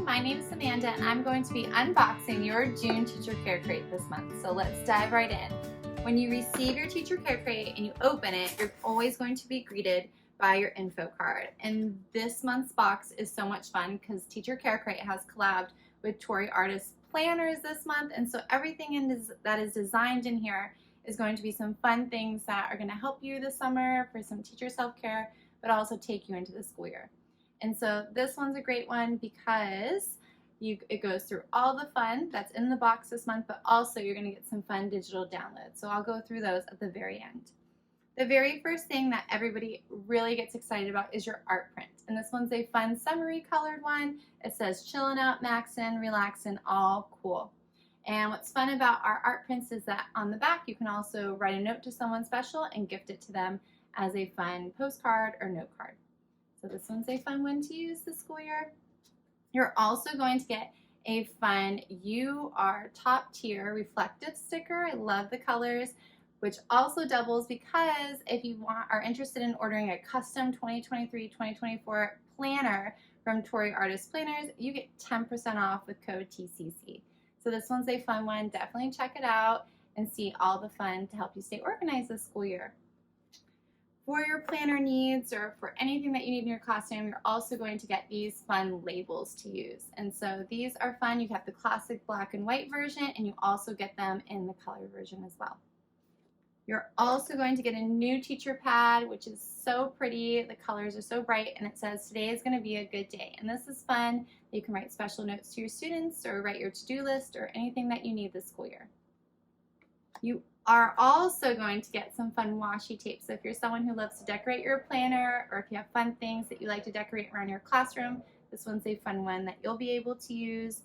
my name is Amanda and I'm going to be unboxing your June Teacher Care Crate this month. So let's dive right in. When you receive your Teacher Care Crate and you open it, you're always going to be greeted by your info card. And this month's box is so much fun because Teacher Care Crate has collabed with Tory Artist Planners this month, and so everything that is designed in here is going to be some fun things that are going to help you this summer for some teacher self-care, but also take you into the school year. And so this one's a great one because it goes through all the fun that's in the box this month, but also you're going to get some fun digital downloads. So I'll go through those at the very end. The very first thing that everybody really gets excited about is your art print. And this one's a fun summery colored one. It says chillin' out, maxin', relaxin', all cool. And what's fun about our art prints is that on the back you can also write a note to someone special and gift it to them as a fun postcard or note card. So this one's a fun one to use this school year. You're also going to get a fun You Are Top Tier reflective sticker. I love the colors, which also doubles because if you are interested in ordering a custom 2023-2024 planner from Tory Artist Planners, you get 10% off with code TCC. So this one's a fun one. Definitely check it out and see all the fun to help you stay organized this school year. For your planner needs or for anything that you need in your classroom, you're also going to get these fun labels to use. And so these are fun. You have the classic black and white version, and you also get them in the color version as well. You're also going to get a new teacher pad, which is so pretty. The colors are so bright, and it says, "Today is going to be a good day." And this is fun. You can write special notes to your students or write your to-do list or anything that you need this school year. You are also going to get some fun washi tape. So if you're someone who loves to decorate your planner, or if you have fun things that you like to decorate around your classroom, this one's a fun one that you'll be able to use.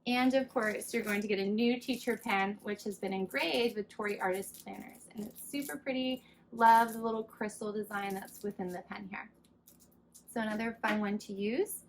And of course, you're going to get a new teacher pen, which has been engraved with Tory Artist Planners. And it's super pretty. Love the little crystal design that's within the pen here. So another fun one to use.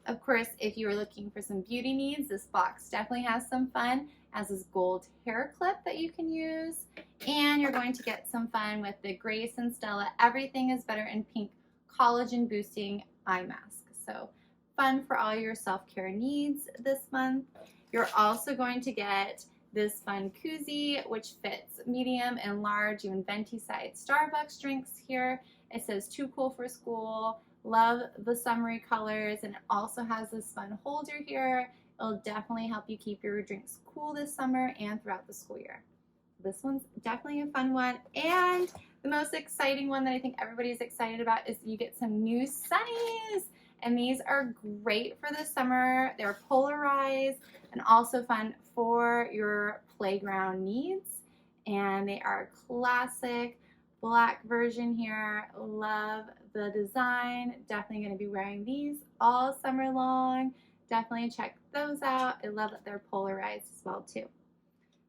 Of course, if you are looking for some beauty needs, this box definitely has some fun. Has this gold hair clip that you can use. And you're going to get some fun with the Grace and Stella Everything is Better in Pink Collagen Boosting Eye Mask. So fun for all your self-care needs this month. You're also going to get this fun koozie, which fits medium and large, even venti side Starbucks drinks here. It says "Too Cool for School." Love the summery colors, and it also has this fun holder here. It'll definitely help you keep your drinks cool this summer and throughout the school year. This one's definitely a fun one. And the most exciting one that I think everybody's excited about is you get some new sunnies. And these are great for the summer. They're polarized and also fun for your playground needs. And they are classic black version here. Love the design. Definitely going to be wearing these all summer long. Definitely check those out. I love that they're polarized as well too.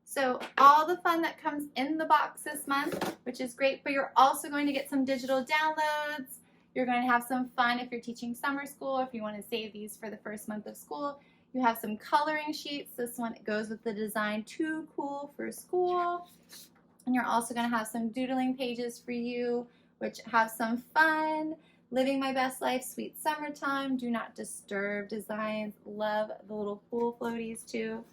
So all the fun that comes in the box this month, which is great, but you're also going to get some digital downloads. You're going to have some fun if you're teaching summer school, if you want to save these for the first month of school. You have some coloring sheets. This one goes with the design Too Cool for School. And you're also going to have some doodling pages for you, which have some fun. Living My Best Life, Sweet Summertime, Do Not Disturb designs. Love the little pool floaties too.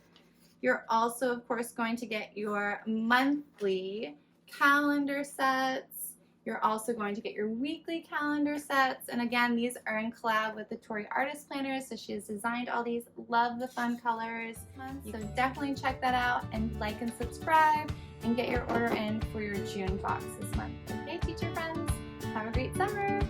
You're also, of course, going to get your monthly calendar sets. You're also going to get your weekly calendar sets. And again, these are in collab with the Tory Artist Planners, so she has designed all these. Love the fun colors. So definitely check that out and like and subscribe and get your order in for your June box this month. Okay, teacher friends, have a great summer.